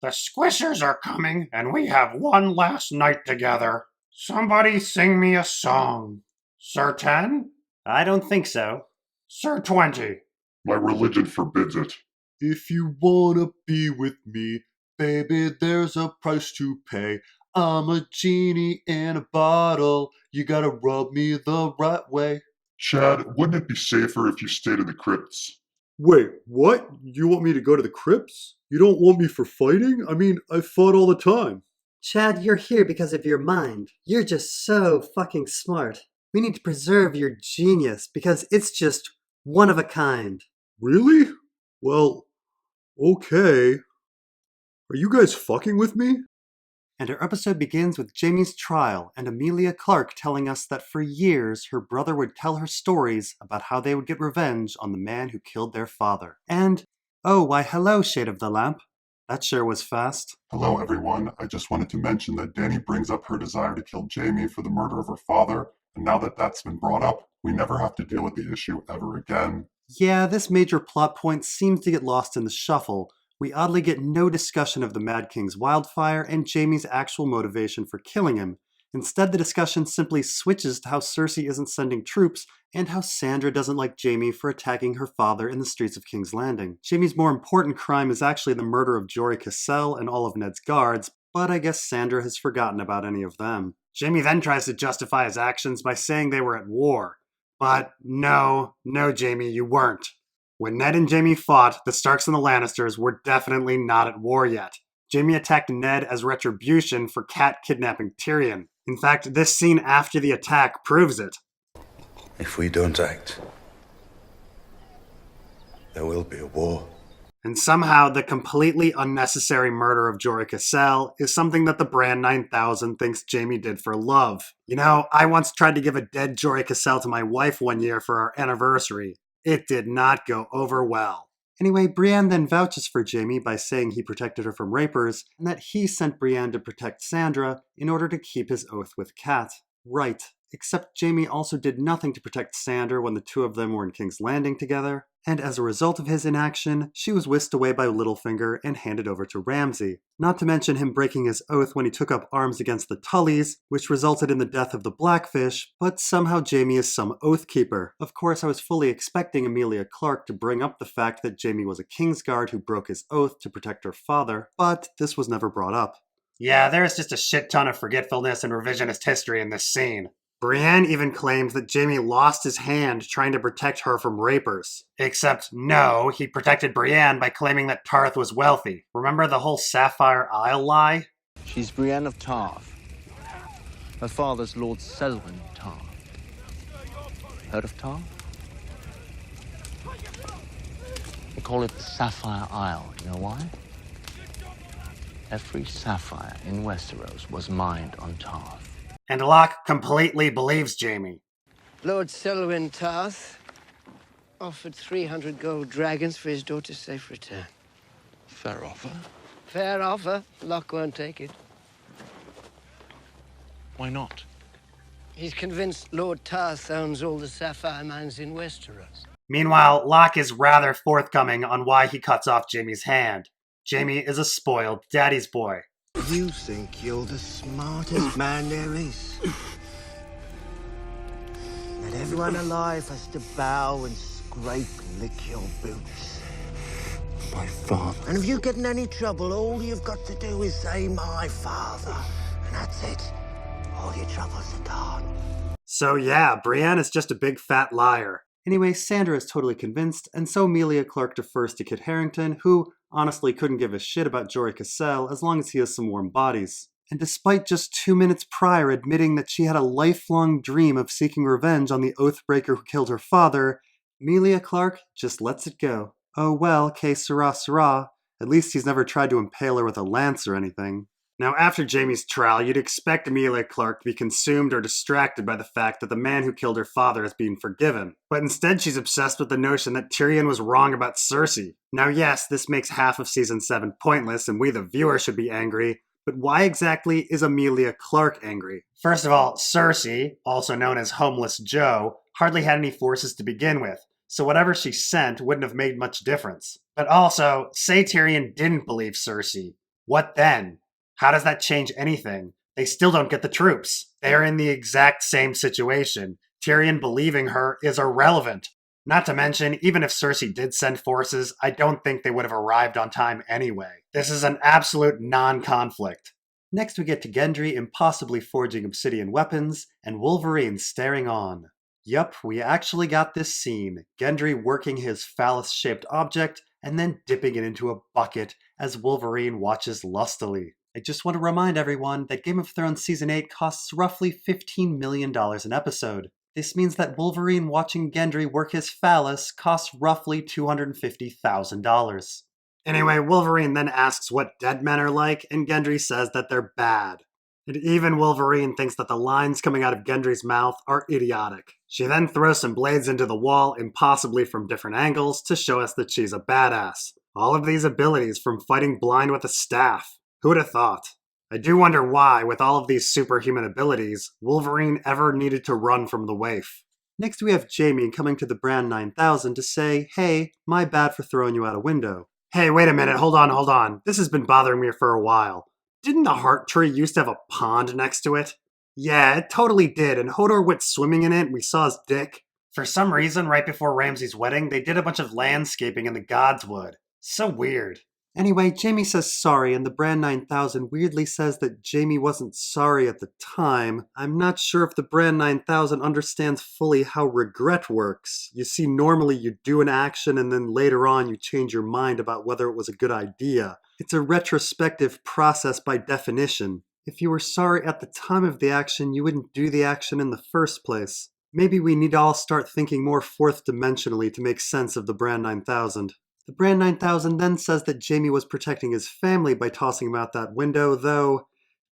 The Squishers are coming, and we have one last night together. Somebody sing me a song. Sir 10? I don't think so. Sir 20? My religion forbids it. If you wanna be with me, baby, there's a price to pay. I'm a genie in a bottle. You gotta rub me the right way. Chad, wouldn't it be safer if you stayed in the crypts? Wait, what? You want me to go to the crypts? You don't want me for fighting? I mean, I fought all the time. Chad, you're here because of your mind. You're just so fucking smart. We need to preserve your genius because it's just one of a kind. Really? Well, okay. Are you guys fucking with me? And our episode begins with Jaime's trial and Emilia Clarke telling us that for years her brother would tell her stories about how they would get revenge on the man who killed their father. And, oh, why hello, Shade of the Lamp. That sure was fast. Hello, everyone. I just wanted to mention that Dany brings up her desire to kill Jaime for the murder of her father, and now that that's been brought up, we never have to deal with the issue ever again. Yeah, this major plot point seems to get lost in the shuffle. We oddly get no discussion of the Mad King's wildfire and Jaime's actual motivation for killing him. Instead, the discussion simply switches to how Cersei isn't sending troops and how Sandra doesn't like Jaime for attacking her father in the streets of King's Landing. Jaime's more important crime is actually the murder of Jorah Cassel and all of Ned's guards, but I guess Sandra has forgotten about any of them. Jaime then tries to justify his actions by saying they were at war. But no, Jaime, you weren't. When Ned and Jaime fought, the Starks and the Lannisters were definitely not at war yet. Jaime attacked Ned as retribution for Cat kidnapping Tyrion. In fact, this scene after the attack proves it. If we don't act, there will be a war. And somehow, the completely unnecessary murder of Jorah Cassel is something that the Bran 9000 thinks Jaime did for love. You know, I once tried to give a dead Jorah Cassel to my wife one year for our anniversary. It did not go over well. Anyway, Brienne then vouches for Jaime by saying he protected her from rapers, and that he sent Brienne to protect Sandra in order to keep his oath with Cat. Right, except Jaime also did nothing to protect Sandra when the two of them were in King's Landing together, and as a result of his inaction, she was whisked away by Littlefinger and handed over to Ramsay. Not to mention him breaking his oath when he took up arms against the Tullys, which resulted in the death of the Blackfish, but somehow Jaime is some oath keeper. Of course, I was fully expecting Emilia Clarke to bring up the fact that Jaime was a Kingsguard who broke his oath to protect her father, but this was never brought up. Yeah, there's just a shit ton of forgetfulness and revisionist history in this scene. Brienne even claims that Jaime lost his hand trying to protect her from rapers. Except, no, he protected Brienne by claiming that Tarth was wealthy. Remember the whole Sapphire Isle lie? She's Brienne of Tarth. Her father's Lord Selwyn Tarth. Heard of Tarth? They call it the Sapphire Isle. You know why? Every sapphire in Westeros was mined on Tarth. And Locke completely believes Jaime. Lord Selwyn Tarth offered 300 gold dragons for his daughter's safe return. Fair offer. Fair offer. Locke won't take it. Why not? He's convinced Lord Tarth owns all the sapphire mines in Westeros. Meanwhile, Locke is rather forthcoming on why he cuts off Jaime's hand. Jaime is a spoiled daddy's boy. You think you're the smartest man there is. That everyone alive has to bow and scrape and lick your boots. My father. And if you get in any trouble, all you've got to do is say, my father. And that's it. All your troubles are gone. So yeah, Brienne is just a big fat liar. Anyway, Sandra is totally convinced, and so Emilia Clarke defers to Kit Harington, who honestly couldn't give a shit about Jorah Cassel as long as he has some warm bodies. And despite just 2 minutes prior admitting that she had a lifelong dream of seeking revenge on the Oathbreaker who killed her father, Emilia Clarke just lets it go. Oh well, que sera sera. At least he's never tried to impale her with a lance or anything. Now, after Jaime's trial, you'd expect Emilia Clarke to be consumed or distracted by the fact that the man who killed her father has been forgiven. But instead, she's obsessed with the notion that Tyrion was wrong about Cersei. Now, yes, this makes half of Season 7 pointless, and we the viewer should be angry, but why exactly is Emilia Clarke angry? First of all, Cersei, also known as Homeless Joe, hardly had any forces to begin with, so whatever she sent wouldn't have made much difference. But also, say Tyrion didn't believe Cersei. What then? How does that change anything? They still don't get the troops. They're in the exact same situation. Tyrion believing her is irrelevant. Not to mention, even if Cersei did send forces, I don't think they would have arrived on time anyway. This is an absolute non-conflict. Next we get to Gendry impossibly forging obsidian weapons, and Wolverine staring on. Yup, we actually got this scene. Gendry working his phallus-shaped object, and then dipping it into a bucket as Wolverine watches lustily. I just want to remind everyone that Game of Thrones Season 8 costs roughly $15 million an episode. This means that Wolverine watching Gendry work his phallus costs roughly $250,000. Anyway, Wolverine then asks what dead men are like, and Gendry says that they're bad. And even Wolverine thinks that the lines coming out of Gendry's mouth are idiotic. She then throws some blades into the wall, impossibly from different angles, to show us that she's a badass. All of these abilities from fighting blind with a staff. Who would have thought? I do wonder why, with all of these superhuman abilities, Wolverine ever needed to run from the waif. Next we have Jaime coming to the Brand 9000 to say, hey, my bad for throwing you out a window. Hey, wait a minute, hold on. This has been bothering me for a while. Didn't the heart tree used to have a pond next to it? Yeah, it totally did, and Hodor went swimming in it and we saw his dick. For some reason, right before Ramsay's wedding, they did a bunch of landscaping in the Godswood. So weird. Anyway, Jaime says sorry, and the Brand 9000 weirdly says that Jaime wasn't sorry at the time. I'm not sure if the Brand 9000 understands fully how regret works. You see, normally you do an action and then later on you change your mind about whether it was a good idea. It's a retrospective process by definition. If you were sorry at the time of the action, you wouldn't do the action in the first place. Maybe we need to all start thinking more fourth dimensionally to make sense of the Brand 9000. The Brand 9000 then says that Jaime was protecting his family by tossing him out that window, though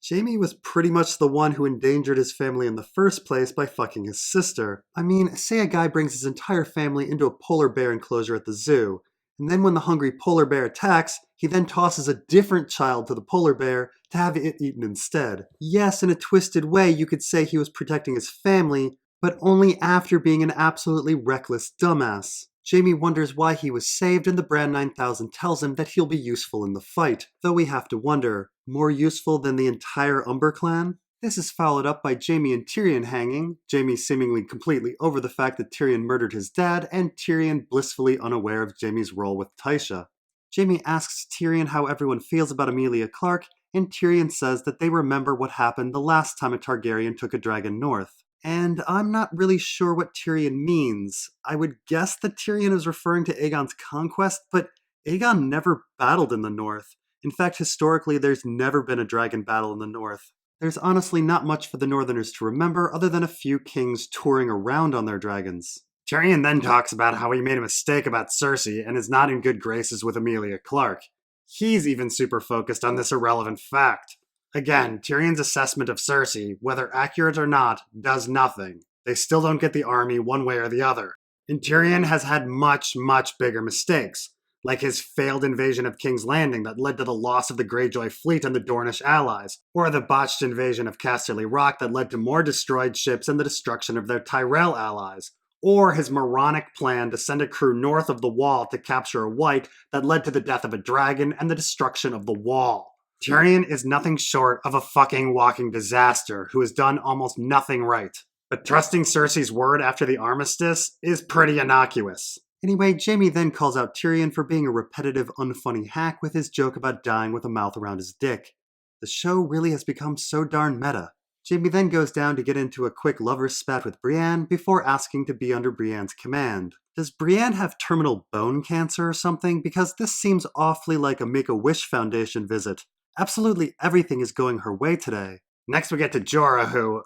Jaime was pretty much the one who endangered his family in the first place by fucking his sister. I mean, say a guy brings his entire family into a polar bear enclosure at the zoo, and then when the hungry polar bear attacks, he then tosses a different child to the polar bear to have it eaten instead. Yes, in a twisted way, you could say he was protecting his family, but only after being an absolutely reckless dumbass. Jaime wonders why he was saved, and the Brand 9000 tells him that he'll be useful in the fight, though we have to wonder, more useful than the entire Umber clan? This is followed up by Jaime and Tyrion hanging, Jaime seemingly completely over the fact that Tyrion murdered his dad, and Tyrion blissfully unaware of Jaime's role with Tysha. Jaime asks Tyrion how everyone feels about Emilia Clarke, and Tyrion says that they remember what happened the last time a Targaryen took a dragon north. And I'm not really sure what Tyrion means. I would guess that Tyrion is referring to Aegon's conquest, but Aegon never battled in the north. In fact, historically, there's never been a dragon battle in the north. There's honestly not much for the northerners to remember other than a few kings touring around on their dragons. Tyrion then talks about how he made a mistake about Cersei and is not in good graces with Emilia Clarke. He's even super focused on this irrelevant fact. Again, Tyrion's assessment of Cersei, whether accurate or not, does nothing. They still don't get the army one way or the other. And Tyrion has had much, much bigger mistakes, like his failed invasion of King's Landing that led to the loss of the Greyjoy fleet and the Dornish allies, or the botched invasion of Casterly Rock that led to more destroyed ships and the destruction of their Tyrell allies, or his moronic plan to send a crew north of the Wall to capture a White that led to the death of a dragon and the destruction of the Wall. Tyrion is nothing short of a fucking walking disaster who has done almost nothing right. But trusting Cersei's word after the armistice is pretty innocuous. Anyway, Jaime then calls out Tyrion for being a repetitive, unfunny hack with his joke about dying with a mouth around his dick. The show really has become so darn meta. Jaime then goes down to get into a quick lover's spat with Brienne before asking to be under Brienne's command. Does Brienne have terminal bone cancer or something? Because this seems awfully like a Make-A-Wish Foundation visit. Absolutely everything is going her way today. Next we get to Jorah who,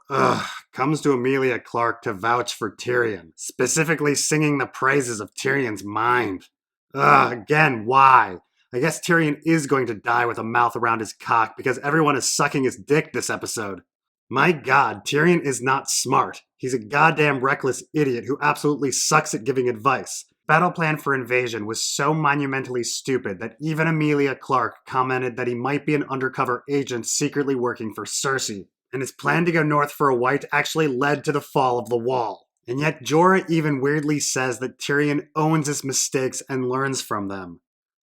comes to Emilia Clarke to vouch for Tyrion, specifically singing the praises of Tyrion's mind. Again, why? I guess Tyrion is going to die with a mouth around his cock because everyone is sucking his dick this episode. My god, Tyrion is not smart. He's a goddamn reckless idiot who absolutely sucks at giving advice. Battle plan for invasion was so monumentally stupid that even Emilia Clarke commented that he might be an undercover agent secretly working for Cersei, and his plan to go north for a White actually led to the fall of the Wall. And yet Jorah even weirdly says that Tyrion owns his mistakes and learns from them.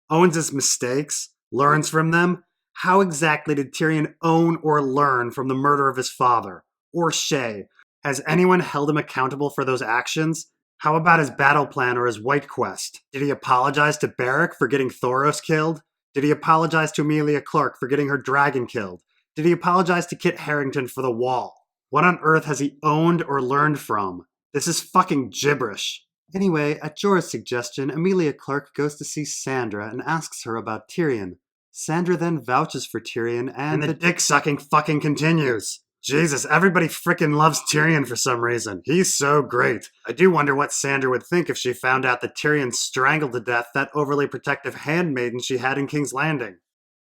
Owns his mistakes? Learns from them? How exactly did Tyrion own or learn from the murder of his father? Or Shay? Has anyone held him accountable for those actions? How about his battle plan or his White Quest? Did he apologize to Beric for getting Thoros killed? Did he apologize to Emilia Clarke for getting her dragon killed? Did he apologize to Kit Harington for the wall? What on earth has he owned or learned from? This is fucking gibberish. Anyway, at Jorah's suggestion, Emilia Clarke goes to see Sandra and asks her about Tyrion. Sandra then vouches for Tyrion And and the dick-sucking fucking continues. Jesus, everybody frickin' loves Tyrion for some reason. He's so great. I do wonder what Sandra would think if she found out that Tyrion strangled to death that overly protective handmaiden she had in King's Landing.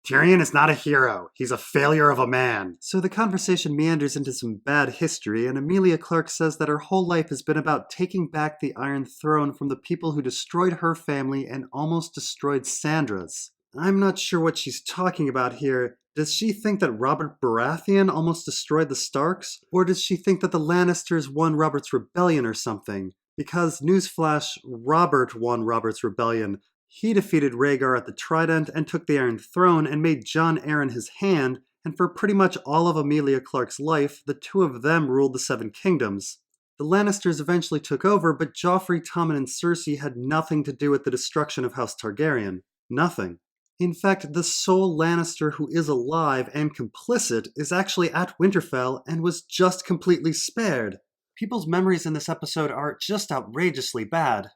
Tyrion is not a hero. He's a failure of a man. So the conversation meanders into some bad history, and Emilia Clarke says that her whole life has been about taking back the Iron Throne from the people who destroyed her family and almost destroyed Sandra's. I'm not sure what she's talking about here. Does she think that Robert Baratheon almost destroyed the Starks? Or does she think that the Lannisters won Robert's rebellion or something? Because, newsflash, Robert won Robert's rebellion. He defeated Rhaegar at the Trident and took the Iron Throne and made Jon Arryn his hand, and for pretty much all of Emilia Clarke's life, the two of them ruled the Seven Kingdoms. The Lannisters eventually took over, but Joffrey, Tommen, and Cersei had nothing to do with the destruction of House Targaryen. Nothing. In fact, the sole Lannister who is alive and complicit is actually at Winterfell and was just completely spared. People's memories in this episode are just outrageously bad.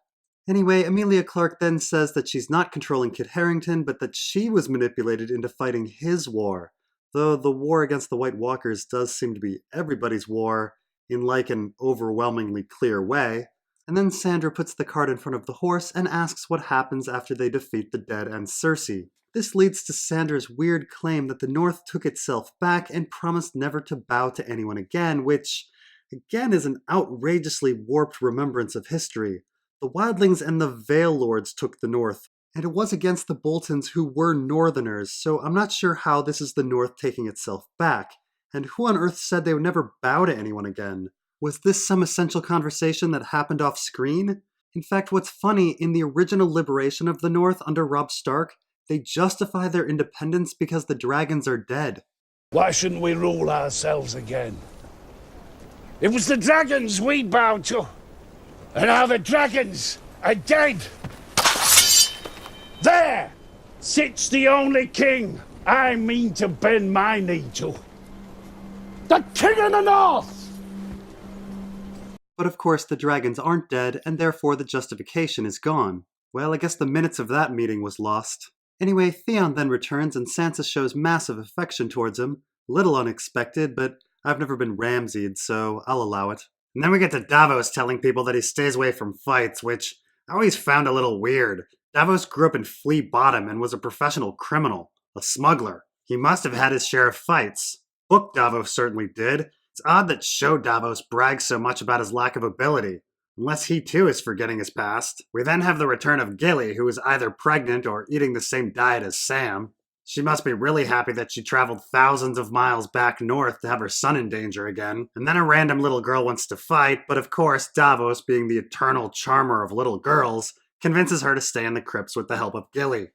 Anyway, Emilia Clarke then says that she's not controlling Kit Harington, but that she was manipulated into fighting his war. Though the war against the White Walkers does seem to be everybody's war, in like an overwhelmingly clear way. And then Sandra puts the cart in front of the horse and asks what happens after they defeat the dead and Cersei. This leads to Sandra's weird claim that the North took itself back and promised never to bow to anyone again, which, again, is an outrageously warped remembrance of history. The Wildlings and the Vale Lords took the North, and it was against the Boltons who were Northerners, so I'm not sure how this is the North taking itself back. And who on earth said they would never bow to anyone again? Was this some essential conversation that happened off screen? In fact, what's funny, in the original liberation of the North under Robb Stark, they justify their independence because the dragons are dead. Why shouldn't we rule ourselves again? It was the dragons we bowed to, and now the dragons are dead. There sits the only king I mean to bend my knee to. The King of the North! But of course the dragons aren't dead, and therefore the justification is gone. Well, I guess the minutes of that meeting was lost. Anyway, Theon then returns and Sansa shows massive affection towards him. Little unexpected, but I've never been Ramsay'd, so I'll allow it. And then we get to Davos telling people that he stays away from fights, which I always found a little weird. Davos grew up in Flea Bottom and was a professional criminal, a smuggler. He must have had his share of fights. Book Davos certainly did. It's odd that Show Davos brags so much about his lack of ability. Unless he too is forgetting his past. We then have the return of Gilly, who is either pregnant or eating the same diet as Sam. She must be really happy that she traveled thousands of miles back north to have her son in danger again. And then a random little girl wants to fight, but of course Davos, being the eternal charmer of little girls, convinces her to stay in the crypts with the help of Gilly.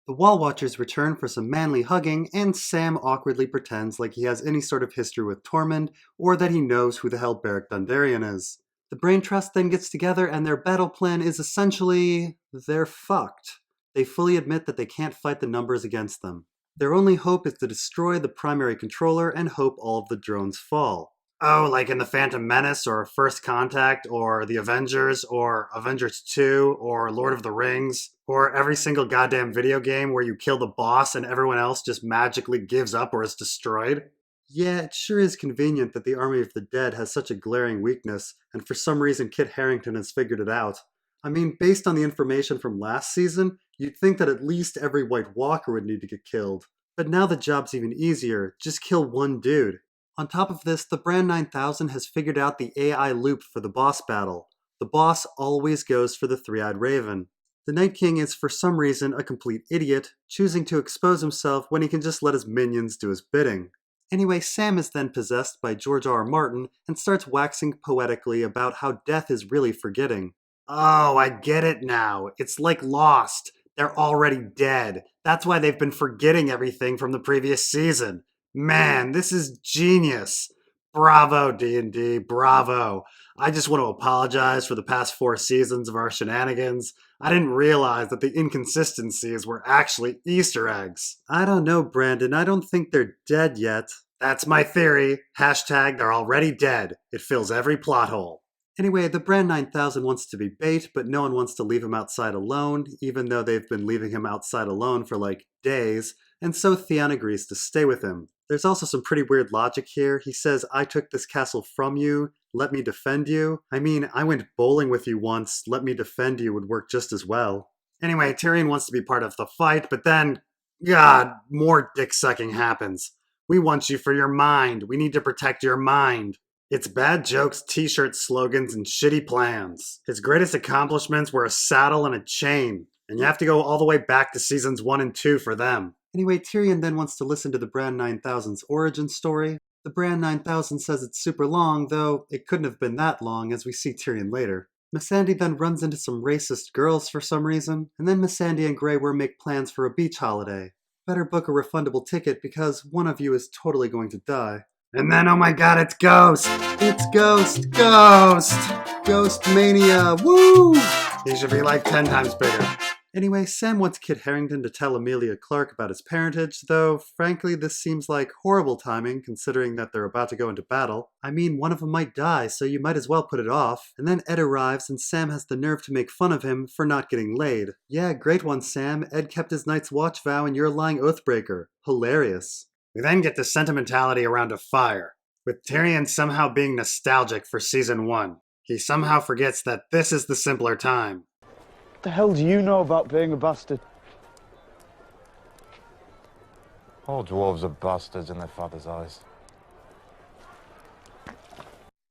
The Wall Watchers return for some manly hugging, and Sam awkwardly pretends like he has any sort of history with Tormund, or that he knows who the hell Beric Dondarrion is. The Brain Trust then gets together and their battle plan is essentially, they're fucked. They fully admit that they can't fight the numbers against them. Their only hope is to destroy the primary controller and hope all of the drones fall. Oh, like in the Phantom Menace, or First Contact, or The Avengers, or Avengers 2, or Lord of the Rings, or every single goddamn video game where you kill the boss and everyone else just magically gives up or is destroyed. Yeah, it sure is convenient that the Army of the Dead has such a glaring weakness, and for some reason Kit Harington has figured it out. I mean, based on the information from last season, you'd think that at least every White Walker would need to get killed. But now the job's even easier, just kill one dude. On top of this, the Brand 9000 has figured out the AI loop for the boss battle. The boss always goes for the Three-Eyed Raven. The Night King is for some reason a complete idiot, choosing to expose himself when he can just let his minions do his bidding. Anyway, Sam is then possessed by George R.R. Martin and starts waxing poetically about how death is really forgetting. Oh, I get it now. It's like Lost. They're already dead. That's why they've been forgetting everything from the previous season. Man, this is genius. Bravo, D&D, bravo. I just want to apologize for the past 4 seasons of our shenanigans. I didn't realize that the inconsistencies were actually Easter eggs. I don't know, Brandon. I don't think they're dead yet. That's my theory. Hashtag they're already dead. It fills every plot hole. Anyway, the Brand 9000 wants to be bait, but no one wants to leave him outside alone, even though they've been leaving him outside alone for like days, and so Theon agrees to stay with him. There's also some pretty weird logic here. He says, I took this castle from you, let me defend you. I mean, I went bowling with you once, let me defend you would work just as well. Anyway, Tyrion wants to be part of the fight, but then, God, more dick-sucking happens. We want you for your mind. We need to protect your mind. It's bad jokes, t-shirt slogans, and shitty plans. His greatest accomplishments were a saddle and a chain, and you have to go all the way back to seasons 1 and 2 for them. Anyway, Tyrion then wants to listen to the Brand 9000's origin story. The Brand 9000 says it's super long, though it couldn't have been that long, as we see Tyrion later. Missandei then runs into some racist girls for some reason, and then Missandei and Grey Worm make plans for a beach holiday. Better book a refundable ticket because one of you is totally going to die. And then, oh my god, it's Ghost! It's Ghost! Ghost! Ghost Mania! Woo! He should be like 10 times bigger. Anyway, Sam wants Kit Harington to tell Emilia Clarke about his parentage, though frankly this seems like horrible timing considering that they're about to go into battle. I mean, one of them might die, so you might as well put it off. And then Ed arrives and Sam has the nerve to make fun of him for not getting laid. Yeah, great one, Sam. Ed kept his Night's Watch vow and you're a lying oathbreaker. Hilarious. We then get the sentimentality around a fire, with Tyrion somehow being nostalgic for season 1. He somehow forgets that this is the simpler time. What the hell do you know about being a bastard? All dwarves are bastards in their father's eyes.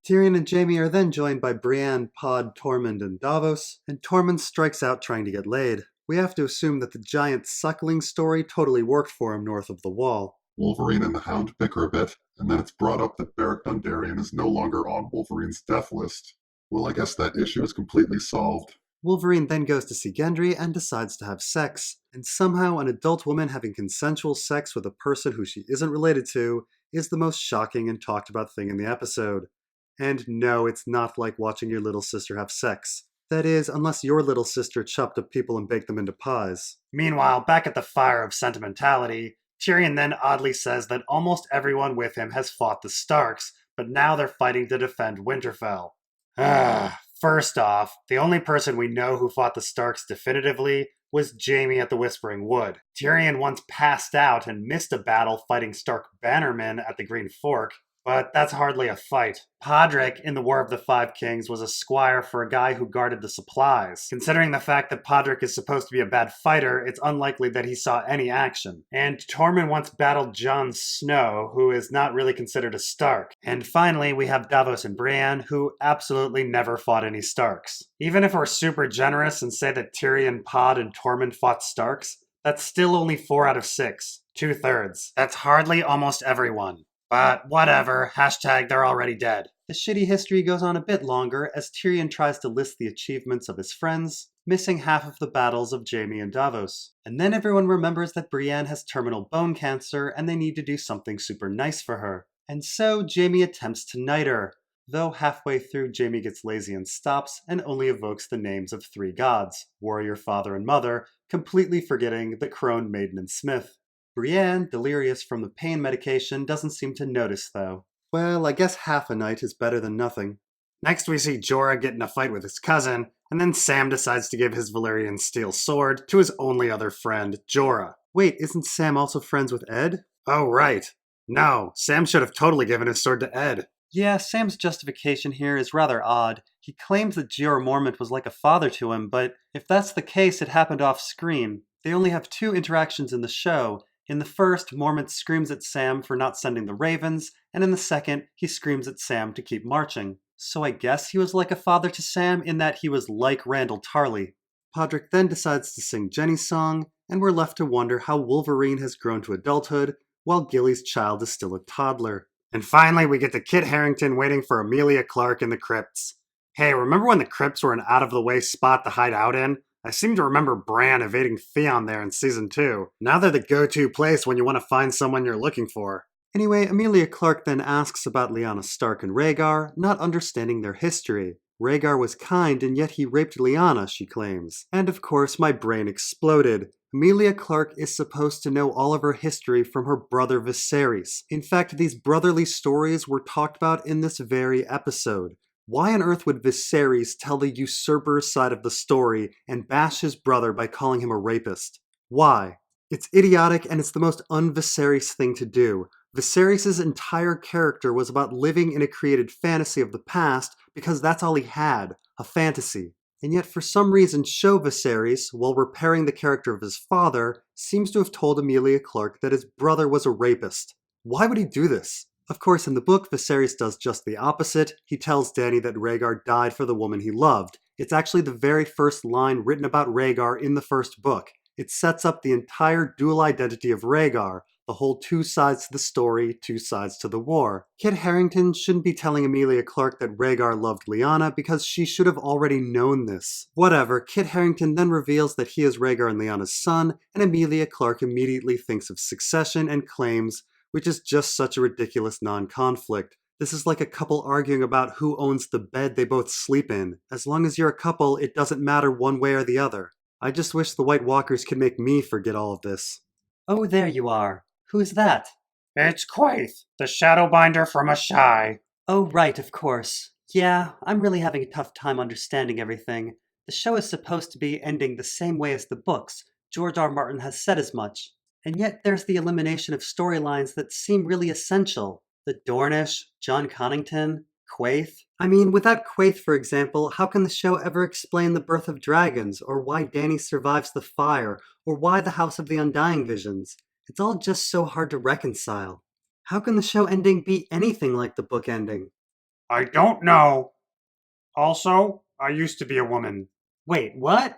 Tyrion and Jaime are then joined by Brienne, Pod, Tormund, and Davos, and Tormund strikes out trying to get laid. We have to assume that the giant suckling story totally worked for him north of the Wall. Wolverine and the Hound bicker a bit, and then it's brought up that Beric Dondarrion is no longer on Wolverine's death list. Well, I guess that issue is completely solved. Wolverine then goes to see Gendry and decides to have sex, and somehow an adult woman having consensual sex with a person who she isn't related to is the most shocking and talked about thing in the episode. And no, it's not like watching your little sister have sex. That is, unless your little sister chopped up people and baked them into pies. Meanwhile, back at the fire of sentimentality, Tyrion then oddly says that almost everyone with him has fought the Starks, but now they're fighting to defend Winterfell. First off, the only person we know who fought the Starks definitively was Jaime at the Whispering Wood. Tyrion once passed out and missed a battle fighting Stark bannermen at the Green Fork, but that's hardly a fight. Podrick in the War of the Five Kings was a squire for a guy who guarded the supplies. Considering the fact that Podrick is supposed to be a bad fighter, it's unlikely that he saw any action. And Tormund once battled Jon Snow, who is not really considered a Stark. And finally, we have Davos and Brienne, who absolutely never fought any Starks. Even if we're super generous and say that Tyrion, Pod, and Tormund fought Starks, that's still only 4 out of 6. 2/3. That's hardly almost everyone. But whatever, hashtag they're already dead. The shitty history goes on a bit longer as Tyrion tries to list the achievements of his friends, missing half of the battles of Jaime and Davos. And then everyone remembers that Brienne has terminal bone cancer and they need to do something super nice for her. And so Jaime attempts to knight her, though halfway through Jaime gets lazy and stops and only evokes the names of 3 gods, warrior, father, and mother, completely forgetting the crone, maiden, and smith. Brienne, delirious from the pain medication, doesn't seem to notice, though. Well, I guess half a night is better than nothing. Next we see Jorah get in a fight with his cousin, and then Sam decides to give his Valyrian steel sword to his only other friend, Jorah. Wait, isn't Sam also friends with Ed? Oh, right. No, Sam should have totally given his sword to Ed. Yeah, Sam's justification here is rather odd. He claims that Jeor Mormont was like a father to him, but if that's the case, it happened off-screen. They only have 2 interactions in the show. In the first, Mormont screams at Sam for not sending the ravens, and in the second, he screams at Sam to keep marching. So I guess he was like a father to Sam in that he was like Randall Tarley. Podrick then decides to sing Jenny's song, and we're left to wonder how Wolverine has grown to adulthood, while Gilly's child is still a toddler. And finally, we get to Kit Harington waiting for Emilia Clarke in the crypts. Hey, remember when the crypts were an out-of-the-way spot to hide out in? I seem to remember Bran evading Theon there in Season 2. Now they're the go-to place when you want to find someone you're looking for. Anyway, Emilia Clarke then asks about Lyanna Stark and Rhaegar, not understanding their history. Rhaegar was kind and yet he raped Lyanna, she claims. And of course, my brain exploded. Emilia Clarke is supposed to know all of her history from her brother Viserys. In fact, these brotherly stories were talked about in this very episode. Why on earth would Viserys tell the usurper's side of the story and bash his brother by calling him a rapist? Why? It's idiotic and it's the most un-Viserys thing to do. Viserys' entire character was about living in a created fantasy of the past because that's all he had, a fantasy. And yet for some reason Show Viserys, while repairing the character of his father, seems to have told Emilia Clarke that his brother was a rapist. Why would he do this? Of course, in the book, Viserys does just the opposite. He tells Dany that Rhaegar died for the woman he loved. It's actually the very first line written about Rhaegar in the first book. It sets up the entire dual identity of Rhaegar, the whole two sides to the story, two sides to the war. Kit Harington shouldn't be telling Emilia Clarke that Rhaegar loved Lyanna because she should have already known this. Whatever, Kit Harington then reveals that he is Rhaegar and Lyanna's son, and Emilia Clarke immediately thinks of succession and claims, which is just such a ridiculous non-conflict. This is like a couple arguing about who owns the bed they both sleep in. As long as you're a couple, it doesn't matter one way or the other. I just wish the White Walkers could make me forget all of this. Oh, there you are. Who's that? It's Quaithe, the Shadowbinder from Ashai. Oh, right, of course. Yeah, I'm really having a tough time understanding everything. The show is supposed to be ending the same way as the books. George R.R. Martin has said as much. And yet there's the elimination of storylines that seem really essential. The Dornish, Jon Connington, Quaithe. I mean, without Quaithe, for example, how can the show ever explain the birth of dragons, or why Dany survives the fire, or why the House of the Undying visions? It's all just so hard to reconcile. How can the show ending be anything like the book ending? I don't know. Also, I used to be a woman. Wait, what?